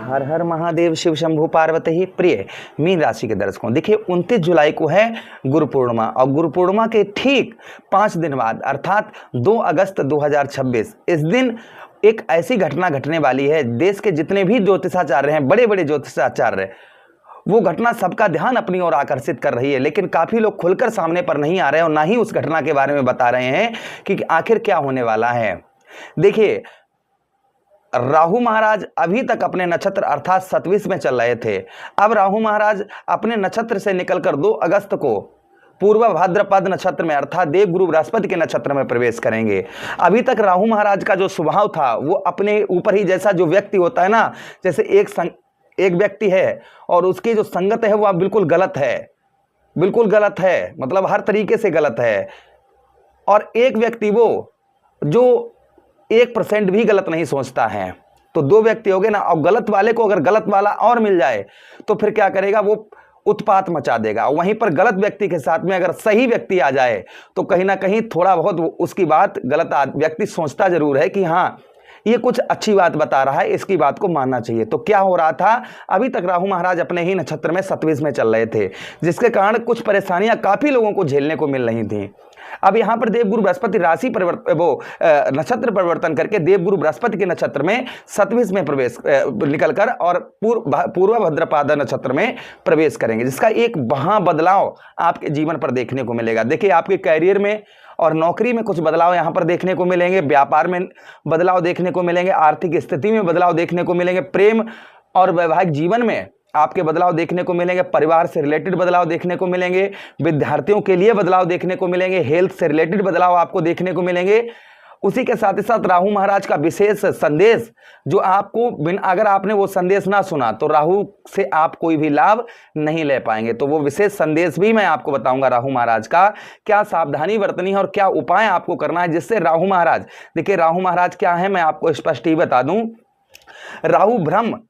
हर हर महादेव शिव शंभु पार्वती। प्रिय मीन राशि के दर्शकों, देखिए 29 जुलाई को है गुरु पूर्णिमा और गुरु पूर्णिमा के ठीक 5 दिन बाद अर्थात 2 अगस्त 2026 इस दिन एक ऐसी घटना घटने वाली है। देश के जितने भी ज्योतिषाचार्य हैं, बड़े बड़े ज्योतिषाचार्य, वो घटना सबका ध्यान अपनी ओर आकर्षित कर रही है, लेकिन काफी लोग खुलकर सामने पर नहीं आ रहे और ना ही उस घटना के बारे में बता रहे हैं कि आखिर क्या होने वाला है। देखिए, राहु महाराज अभी तक अपने नक्षत्र अर्थात 27 में चल रहे थे। अब राहु महाराज अपने नक्षत्र से निकलकर 2 अगस्त को पूर्व भाद्रपद नक्षत्र में अर्थात देवगुरु बृहस्पति के नक्षत्र में प्रवेश करेंगे। अभी तक राहु महाराज का जो स्वभाव था वो अपने ऊपर ही, जैसा जो व्यक्ति होता है ना, जैसे एक व्यक्ति है और उसकी जो संगत है वो बिल्कुल गलत है, बिल्कुल गलत है, मतलब हर तरीके से गलत है। और एक व्यक्ति वो जो 1% भी गलत नहीं सोचता है। तो 2 व्यक्ति हो गए ना, और गलत वाले को अगर गलत वाला और मिल जाए तो फिर क्या करेगा, वो उत्पात मचा देगा। वहीं पर गलत व्यक्ति के साथ में अगर सही व्यक्ति आ जाए तो कहीं ना कहीं थोड़ा बहुत उसकी बात गलत व्यक्ति सोचता जरूर है कि हाँ ये कुछ अच्छी बात बता रहा है, इसकी बात को मानना चाहिए। तो क्या हो रहा था, अभी तक राहु महाराज अपने ही नक्षत्र में 27 में चल रहे थे, जिसके कारण कुछ परेशानियां काफी लोगों को झेलने को मिल रही थी। अब यहां पर देवगुरु बृहस्पति राशि नक्षत्र परिवर्तन करके देवगुरु बृहस्पति के नक्षत्र में 27 में प्रवेश निकलकर और पूर्व भद्रपद नक्षत्र में प्रवेश करेंगे, जिसका एक महा बदलाव आपके जीवन पर देखने को मिलेगा। देखिए, आपके कैरियर में और नौकरी में कुछ बदलाव यहां पर देखने को मिलेंगे, व्यापार में बदलाव देखने को मिलेंगे, आर्थिक स्थिति में बदलाव देखने को मिलेंगे, प्रेम और वैवाहिक जीवन में आपके बदलाव देखने को मिलेंगे, परिवार से रिलेटेड बदलाव देखने को मिलेंगे, विद्यार्थियों के लिए बदलाव देखने को मिलेंगे, हेल्थ से रिलेटेड बदलाव आपको देखने को मिलेंगे। उसी के साथ ही साथ राहु महाराज का विशेष संदेश जो आपको अगर आपने वो संदेश ना सुना तो राहु से आप कोई भी लाभ नहीं ले पाएंगे। तो वो विशेष संदेश भी मैं आपको बताऊंगा राहु महाराज का, क्या सावधानी बरतनी है और क्या उपाय आपको करना है जिससे राहु महाराज, देखिए राहु महाराज क्या है मैं आपको स्पष्ट ही बता दूं। राहु ब्रह्म,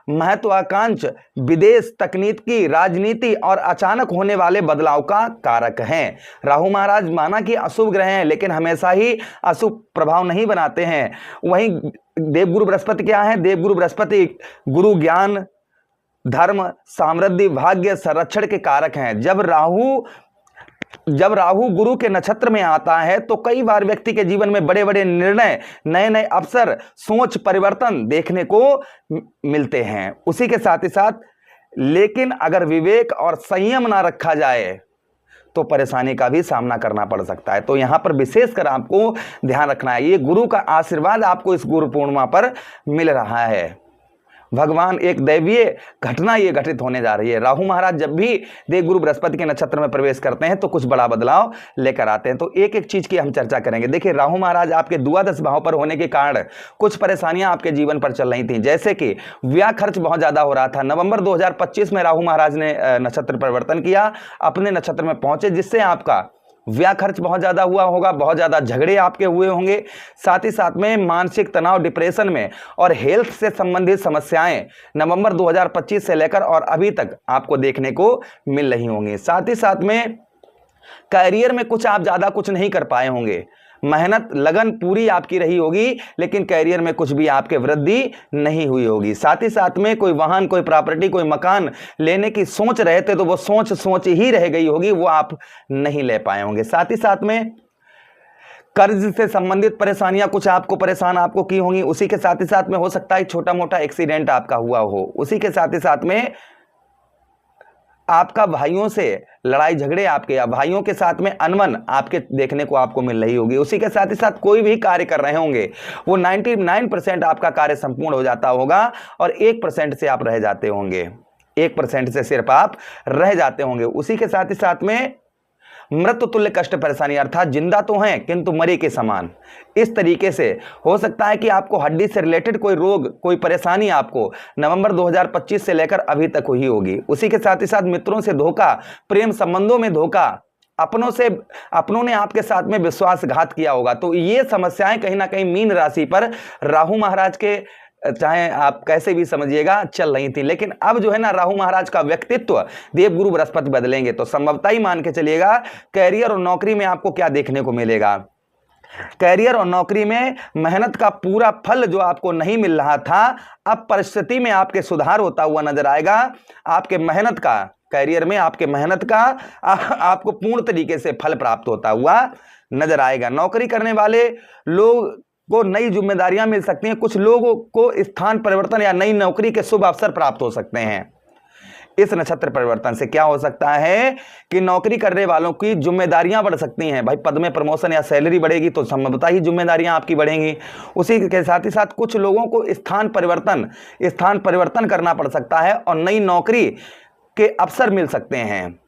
महत्वाकांक्ष, विदेश, तकनीकी, राजनीति और अचानक होने वाले बदलाव का कारक हैं। राहु महाराज माना कि अशुभ ग्रह हैं, लेकिन हमेशा ही अशुभ प्रभाव नहीं बनाते हैं। वहीं देवगुरु बृहस्पति क्या है, देवगुरु बृहस्पति गुरु, ज्ञान, धर्म, समृद्धि, भाग्य, संरक्षण के कारक हैं। जब राहु गुरु के नक्षत्र में आता है तो कई बार व्यक्ति के जीवन में बड़े बड़े निर्णय, नए नए अवसर, सोच परिवर्तन देखने को मिलते हैं। उसी के साथ ही साथ लेकिन अगर विवेक और संयम ना रखा जाए तो परेशानी का भी सामना करना पड़ सकता है। तो यहां पर विशेषकर आपको ध्यान रखना है, ये गुरु का आशीर्वाद आपको इस गुरु पूर्णिमा पर मिल रहा है। भगवान एक दैवीय घटना ये घटित होने जा रही है। राहु महाराज जब भी देवगुरु बृहस्पति के नक्षत्र में प्रवेश करते हैं तो कुछ बड़ा बदलाव लेकर आते हैं। तो एक एक चीज की हम चर्चा करेंगे। देखिए, राहु महाराज आपके द्वादश भाव पर होने के कारण कुछ परेशानियां आपके जीवन पर चल रही थी, जैसे कि व्यय खर्च बहुत ज्यादा हो रहा था। नवंबर 2025 में राहु महाराज ने नक्षत्र परिवर्तन किया, अपने नक्षत्र में पहुंचे, जिससे आपका व्यय खर्च बहुत ज्यादा हुआ होगा, बहुत ज्यादा झगड़े आपके हुए होंगे, साथ ही साथ में मानसिक तनाव, डिप्रेशन में और हेल्थ से संबंधित समस्याएं नवंबर 2025 से लेकर और अभी तक आपको देखने को मिल रही होंगी। साथ ही साथ में कैरियर में आप ज्यादा कुछ नहीं कर पाए होंगे, मेहनत लगन पूरी आपकी रही होगी, लेकिन कैरियर में कुछ भी आपके वृद्धि नहीं हुई होगी। साथ ही साथ में कोई वाहन, कोई प्रॉपर्टी, कोई मकान लेने की सोच रहे थे तो वो सोच ही रह गई होगी, वो आप नहीं ले पाए होंगे। साथ ही साथ में कर्ज से संबंधित परेशानियां कुछ आपको की होंगी। उसी के साथ ही साथ में हो सकता है छोटा मोटा एक्सीडेंट आपका हुआ हो। उसी के साथ ही साथ में आपका भाइयों से लड़ाई झगड़े आपके या भाइयों के साथ में अनबन आपके देखने को आपको मिल रही होगी। उसी के साथ ही साथ कोई भी कार्य कर रहे होंगे वो 99% आपका कार्य संपूर्ण हो जाता होगा और 1% से आप रह जाते होंगे, 1% से सिर्फ आप रह जाते होंगे। उसी के साथ ही साथ में मृत्यु तुल्य कष्ट परेशानी अर्थात जिंदा तो हैं किंतु मरे के समान, इस तरीके से हो सकता है कि आपको हड्डी से रिलेटेड कोई रोग, कोई परेशानी आपको नवंबर 2025 से लेकर अभी तक हुई होगी। उसी के साथ ही साथ मित्रों से धोखा, प्रेम संबंधों में धोखा, अपनों ने आपके साथ में विश्वासघात किया होगा। तो ये समस्याएं कहीं ना कहीं मीन राशि पर राहु महाराज के, चाहे आप कैसे भी समझिएगा, चल रही थी। लेकिन अब जो है ना, राहु महाराज का व्यक्तित्व देवगुरु बृहस्पति बदलेंगे तो संभवतः ही मान के चलिएगा कैरियर और नौकरी में आपको क्या देखने को मिलेगा। कैरियर और नौकरी में मेहनत का पूरा फल जो आपको नहीं मिल रहा था, अब परिस्थिति में आपके सुधार होता हुआ नजर आएगा। आपके मेहनत का, कैरियर में आपके मेहनत का आपको पूर्ण तरीके से फल प्राप्त होता हुआ नजर आएगा। नौकरी करने वाले लोग को नई जिम्मेदारियां मिल सकती हैं। कुछ लोगों को स्थान परिवर्तन या नई नौकरी के शुभ अवसर प्राप्त हो सकते हैं। इस नक्षत्र परिवर्तन से क्या हो सकता है कि नौकरी करने वालों की जिम्मेदारियां बढ़ सकती हैं। भाई पद में प्रमोशन या सैलरी बढ़ेगी तो संभवतः ही जिम्मेदारियां आपकी बढ़ेंगी। उसी के साथ ही साथ कुछ लोगों को स्थान परिवर्तन करना पड़ सकता है और नई नौकरी के अवसर मिल सकते हैं।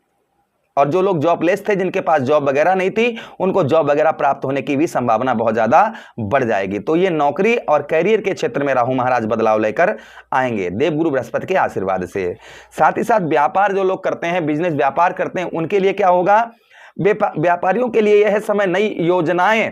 और जो लोग जॉबलेस थे, जिनके पास जॉब वगैरह नहीं थी, उनको जॉब वगैरह प्राप्त होने की भी संभावना बहुत ज्यादा बढ़ जाएगी। तो ये नौकरी और कैरियर के क्षेत्र में राहु महाराज बदलाव लेकर आएंगे देवगुरु बृहस्पति के आशीर्वाद से। साथ ही साथ व्यापार जो लोग करते हैं, बिजनेस व्यापार करते हैं, उनके लिए क्या होगा? व्यापारियों के लिए यह समय नई योजनाएं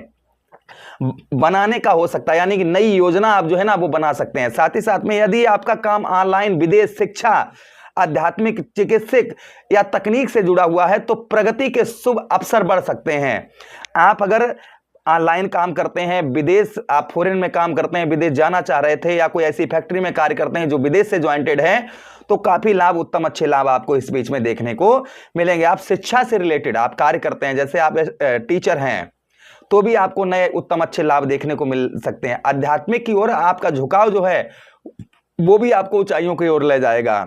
बनाने का हो सकता है, यानी कि नई योजना आप जो है ना वो बना सकते हैं। साथ ही साथ में यदि आपका काम ऑनलाइन, विदेश, शिक्षा, आध्यात्मिक, चिकित्सक या तकनीक से जुड़ा हुआ है तो प्रगति के शुभ अवसर बढ़ सकते हैं। आप अगर ऑनलाइन काम करते हैं, विदेश, आप फॉरेन में काम करते हैं, विदेश जाना चाह रहे थे, या कोई ऐसी फैक्ट्री में कार्य करते हैं जो विदेश से ज्वाइंटेड है, तो काफी लाभ, उत्तम अच्छे लाभ आपको इस बीच में देखने को मिलेंगे। आप शिक्षा से रिलेटेड आप कार्य करते हैं, जैसे आप टीचर हैं, तो भी आपको नए उत्तम अच्छे लाभ देखने को मिल सकते हैं। आध्यात्मिक की ओर आपका झुकाव जो है वो भी आपको ऊंचाइयों की ओर ले जाएगा।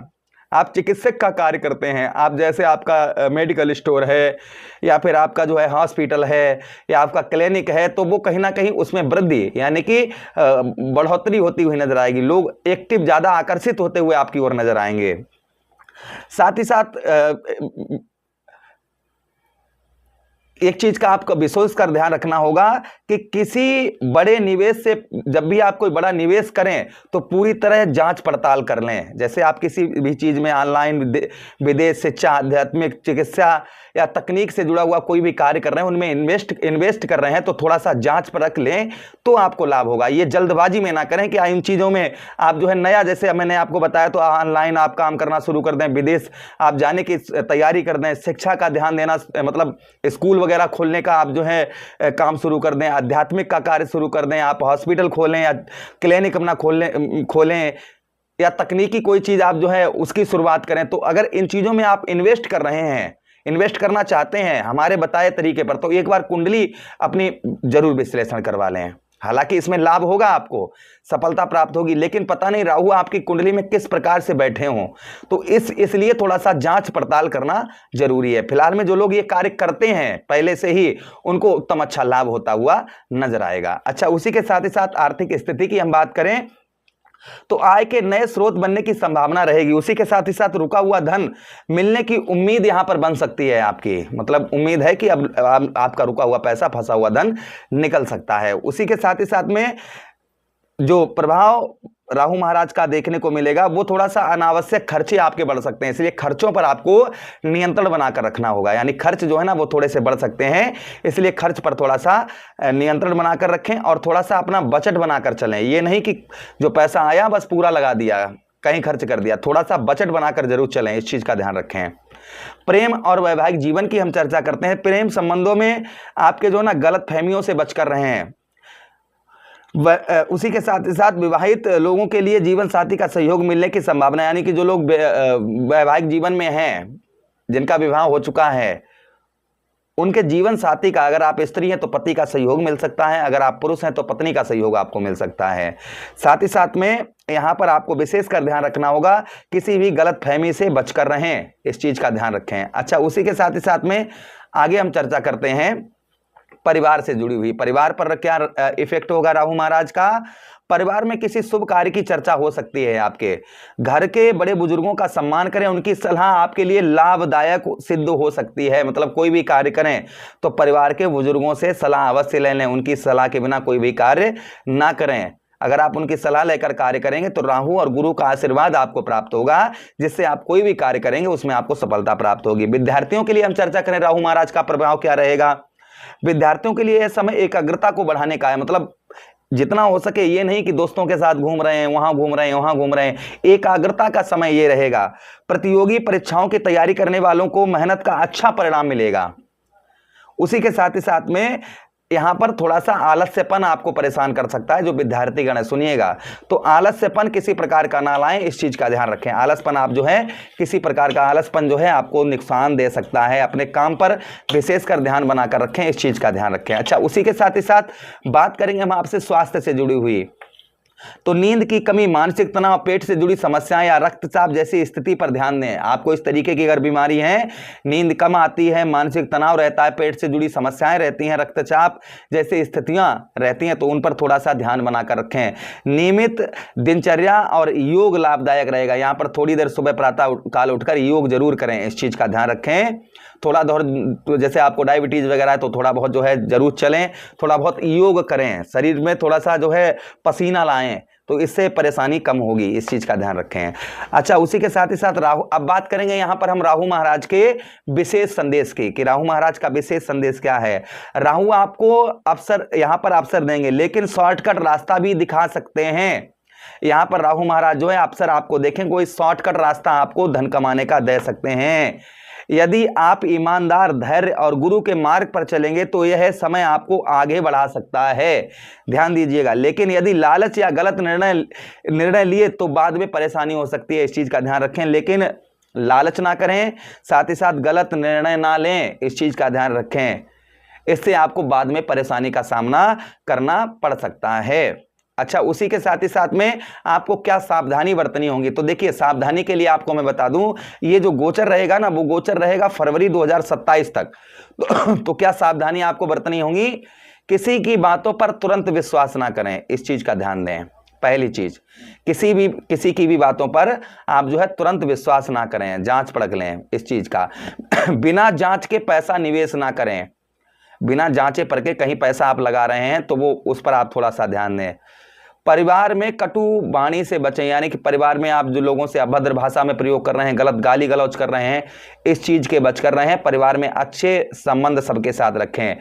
आप चिकित्सक का कार्य करते हैं, आप जैसे आपका मेडिकल स्टोर है या फिर आपका जो है हॉस्पिटल है या आपका क्लिनिक है, तो वो कहीं ना कहीं उसमें वृद्धि यानी कि बढ़ोतरी होती हुई नजर आएगी। लोग एक्टिव, ज्यादा आकर्षित होते हुए आपकी ओर नजर आएंगे। साथ ही साथ एक चीज का आपको विशेष कर ध्यान रखना होगा कि किसी बड़े निवेश से, जब भी आप कोई बड़ा निवेश करें तो पूरी तरह जांच पड़ताल कर लें। जैसे आप किसी भी चीज में ऑनलाइन, विदेश, शिक्षा, आध्यात्मिक, चिकित्सा या तकनीक से जुड़ा हुआ कोई भी कार्य कर रहे हैं, उनमें इन्वेस्ट कर रहे हैं, तो थोड़ा सा जांच परख लें तो आपको लाभ होगा। ये जल्दबाजी में ना करें कि इन चीजों में आप जो है नया, जैसे मैंने आपको बताया, तो ऑनलाइन आप काम करना शुरू कर दें, विदेश आप जाने की तैयारी कर दें, शिक्षा का ध्यान देना, मतलब स्कूल वगैरह खोलने का आप जो है काम शुरू कर दें, आध्यात्मिक का कार्य शुरू कर दें, आप हॉस्पिटल खोलें या क्लिनिक अपना खोलें या तकनीकी कोई चीज आप जो है उसकी शुरुआत करें। तो अगर इन चीजों में आप इन्वेस्ट कर रहे हैं, इन्वेस्ट करना चाहते हैं हमारे बताए तरीके पर, तो एक बार कुंडली अपनी जरूर विश्लेषण करवा लें। हालांकि इसमें लाभ होगा, आपको सफलता प्राप्त होगी, लेकिन पता नहीं राहु आपकी कुंडली में किस प्रकार से बैठे हों, तो इसलिए थोड़ा सा जांच पड़ताल करना जरूरी है। फिलहाल में जो लोग ये कार्य करते हैं पहले से ही, उनको उत्तम अच्छा लाभ होता हुआ नजर आएगा। अच्छा, उसी के साथ ही साथ आर्थिक स्थिति की हम बात करें तो आय के नए स्रोत बनने की संभावना रहेगी। उसी के साथ ही साथ रुका हुआ धन मिलने की उम्मीद यहां पर बन सकती है आपकी, मतलब उम्मीद है कि अब आपका रुका हुआ पैसा, फंसा हुआ धन निकल सकता है। उसी के साथ ही साथ में जो प्रभाव राहु महाराज का देखने को मिलेगा वो थोड़ा सा अनावश्यक खर्चे आपके बढ़ सकते हैं, इसलिए खर्चों पर आपको नियंत्रण बनाकर रखना होगा। यानी खर्च जो है ना वो थोड़े से बढ़ सकते हैं, इसलिए खर्च पर थोड़ा सा नियंत्रण बनाकर रखें और थोड़ा सा अपना बजट बनाकर चलें। ये नहीं कि जो पैसा आया बस पूरा लगा दिया, कहीं खर्च कर दिया, थोड़ा सा बजट बनाकर जरूर चलें, इस चीज का ध्यान रखें। प्रेम और वैवाहिक जीवन की हम चर्चा करते हैं। प्रेम संबंधों में आपके जो ना गलत फहमियों से बचकर रहें। उसी के साथ ही साथ विवाहित लोगों के लिए जीवन साथी का सहयोग मिलने की संभावना, यानी कि जो लोग वैवाहिक जीवन में हैं, जिनका विवाह हो चुका है, उनके जीवन साथी का, अगर आप स्त्री हैं तो पति का सहयोग मिल सकता है, अगर आप पुरुष हैं तो पत्नी का सहयोग आपको मिल सकता है। साथ ही साथ में यहां पर आपको विशेष कर ध्यान रखना होगा, किसी भी गलत फहमी से बचकर रहें, इस चीज का ध्यान रखें। अच्छा, उसी के साथ ही साथ में आगे हम चर्चा करते हैं परिवार से जुड़ी हुई। परिवार पर क्या इफेक्ट होगा राहु महाराज का? परिवार में किसी शुभ कार्य की चर्चा हो सकती है। आपके घर के बड़े बुजुर्गों का सम्मान करें, उनकी सलाह आपके लिए लाभदायक सिद्ध हो सकती है। मतलब कोई भी कार्य करें तो परिवार के बुजुर्गों से सलाह अवश्य ले लें, उनकी सलाह के बिना कोई भी कार्य ना करें। अगर आप उनकी सलाह लेकर कार्य करेंगे तो राहु और गुरु का आशीर्वाद आपको प्राप्त होगा, जिससे आप कोई भी कार्य करेंगे उसमें आपको सफलता प्राप्त होगी। विद्यार्थियों के लिए हम चर्चा करें राहु महाराज का प्रभाव क्या रहेगा। विद्यार्थियों के लिए यह समय एकाग्रता को बढ़ाने का है, मतलब जितना हो सके ये नहीं कि दोस्तों के साथ घूम रहे हैं, वहां घूम रहे हैं, वहां घूम रहे हैं, एकाग्रता का समय ये रहेगा। प्रतियोगी परीक्षाओं की तैयारी करने वालों को मेहनत का अच्छा परिणाम मिलेगा। उसी के साथ ही साथ में यहाँ पर थोड़ा सा आलस्यपन आपको परेशान कर सकता है। जो विद्यार्थीगण है सुनिएगा, तो आलस्यपन किसी प्रकार का ना लाएं, इस चीज़ का ध्यान रखें। आलसपन आप जो है किसी प्रकार का आलसपन जो है आपको नुकसान दे सकता है। अपने काम पर विशेषकर ध्यान बनाकर रखें, इस चीज़ का ध्यान रखें। अच्छा, उसी के साथ ही साथ बात करेंगे हम आपसे स्वास्थ्य से जुड़ी हुई। तो नींद की कमी, मानसिक तनाव, पेट से जुड़ी समस्याएं या रक्तचाप जैसी स्थिति पर ध्यान दें। आपको इस तरीके की अगर बीमारी है, नींद कम आती है, मानसिक तनाव रहता है, पेट से जुड़ी समस्याएं रहती हैं, रक्तचाप जैसी स्थितियां रहती हैं, तो उन पर थोड़ा सा ध्यान बनाकर रखें। नियमित दिनचर्या और योग लाभदायक रहेगा। यहाँ पर थोड़ी देर सुबह प्रातः काल उठकर योग जरूर करें, इस चीज़ का ध्यान रखें। थोड़ा दौड़, जैसे आपको डायबिटीज़ वगैरह है तो थोड़ा बहुत जो है जरूर चलें, थोड़ा बहुत योग करें, शरीर में थोड़ा सा जो है पसीना लाएं, तो इससे परेशानी कम होगी, इस चीज़ का ध्यान रखें। अच्छा, उसी के साथ ही साथ राहु, अब बात करेंगे यहाँ पर हम राहु महाराज के विशेष संदेश की, कि राहु महाराज का विशेष संदेश क्या है। राहु आपको अवसर, यहाँ पर अवसर देंगे, लेकिन शॉर्टकट रास्ता भी दिखा सकते हैं। यहाँ पर राहु महाराज जो है अवसर आपको देखें, कोई शॉर्टकट रास्ता आपको धन कमाने का दे सकते हैं। यदि आप ईमानदार, धैर्य और गुरु के मार्ग पर चलेंगे तो यह समय आपको आगे बढ़ा सकता है, ध्यान दीजिएगा। लेकिन यदि लालच या गलत निर्णय लिए तो बाद में परेशानी हो सकती है, इस चीज़ का ध्यान रखें। लेकिन लालच ना करें, साथ ही साथ गलत निर्णय ना लें, इस चीज़ का ध्यान रखें। इससे आपको बाद में परेशानी का सामना करना पड़ सकता है। अच्छा, उसी के साथ ही साथ में आपको क्या सावधानी बरतनी होगी। तो देखिए, सावधानी के लिए आपको मैं बता दूं, ये जो गोचर रहेगा ना, वो गोचर रहेगा फरवरी 2027 तक। तो क्या सावधानी आपको बरतनी होगी, किसी की बातों पर तुरंत विश्वास ना करें, इस चीज का ध्यान दें। पहली चीज, किसी की भी बातों पर आप जो है तुरंत विश्वास ना करें, जांच परख लें इस चीज का। बिना जांच के पैसा निवेश ना करें, बिना जांचे परखे कहीं पैसा आप लगा रहे हैं तो वो उस पर आप थोड़ा सा ध्यान दें। परिवार में कटु वाणी से बचें, यानी कि परिवार में आप जो लोगों से अभद्र भाषा में प्रयोग कर रहे हैं, गलत गाली गलौज कर रहे हैं, इस चीज के बच कर रहे हैं। परिवार में अच्छे संबंध सबके साथ रखें।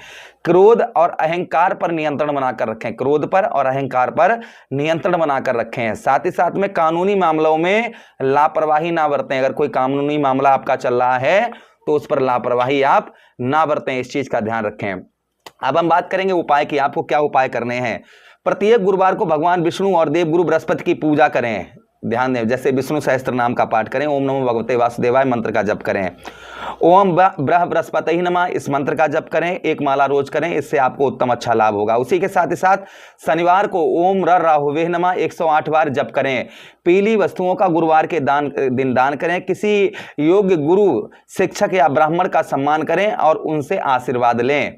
क्रोध और अहंकार पर नियंत्रण बनाकर रखें, क्रोध पर और अहंकार पर नियंत्रण बनाकर रखें। साथ ही साथ में कानूनी मामलों में लापरवाही ना बरतें। अगर कोई कानूनी मामला आपका चल रहा है तो उस पर लापरवाही आप ना बरतें, इस चीज का ध्यान रखें। अब हम बात करेंगे उपाय की, आपको क्या उपाय करने हैं। प्रत्येक गुरुवार को भगवान विष्णु और देवगुरु बृहस्पति की पूजा करें, ध्यान दें। जैसे विष्णु सहस्त्र नाम का पाठ करें, ओम नमो भगवते वासुदेवाय मंत्र का जप करें, ओम बृहस्पति नमः इस मंत्र का जप करें, एक माला रोज करें, इससे आपको उत्तम अच्छा लाभ होगा। उसी के साथ ही साथ शनिवार को ओम राहुवे नमः 108 बार जप करें। पीली वस्तुओं का गुरुवार के दिन दान करें। किसी योग्य गुरु, शिक्षक या ब्राह्मण का सम्मान करें और उनसे आशीर्वाद लें।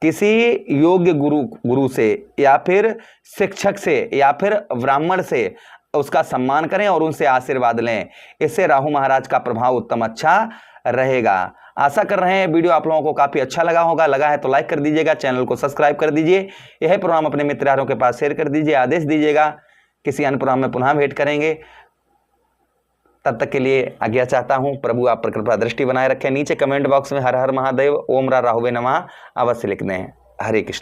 किसी योग्य गुरु से या फिर शिक्षक से या फिर ब्राह्मण से उसका सम्मान करें और उनसे आशीर्वाद लें। इससे राहु महाराज का प्रभाव उत्तम अच्छा रहेगा। आशा कर रहे हैं वीडियो आप लोगों को काफ़ी अच्छा लगा होगा। लगा है तो लाइक कर दीजिएगा, चैनल को सब्सक्राइब कर दीजिए, यह प्रोग्राम अपने मित्रों के पास शेयर कर दीजिए, आदेश दीजिएगा। किसी अन्य प्रोग्राम में पुनः भेंट करेंगे, तब तक के लिए आज्ञा चाहता हूं। प्रभु आप पर कृपा दृष्टि बनाए रखें। नीचे कमेंट बॉक्स में हर हर महादेव, ओम राहुवे नमः अवश्य लिख दें। हरे कृष्ण।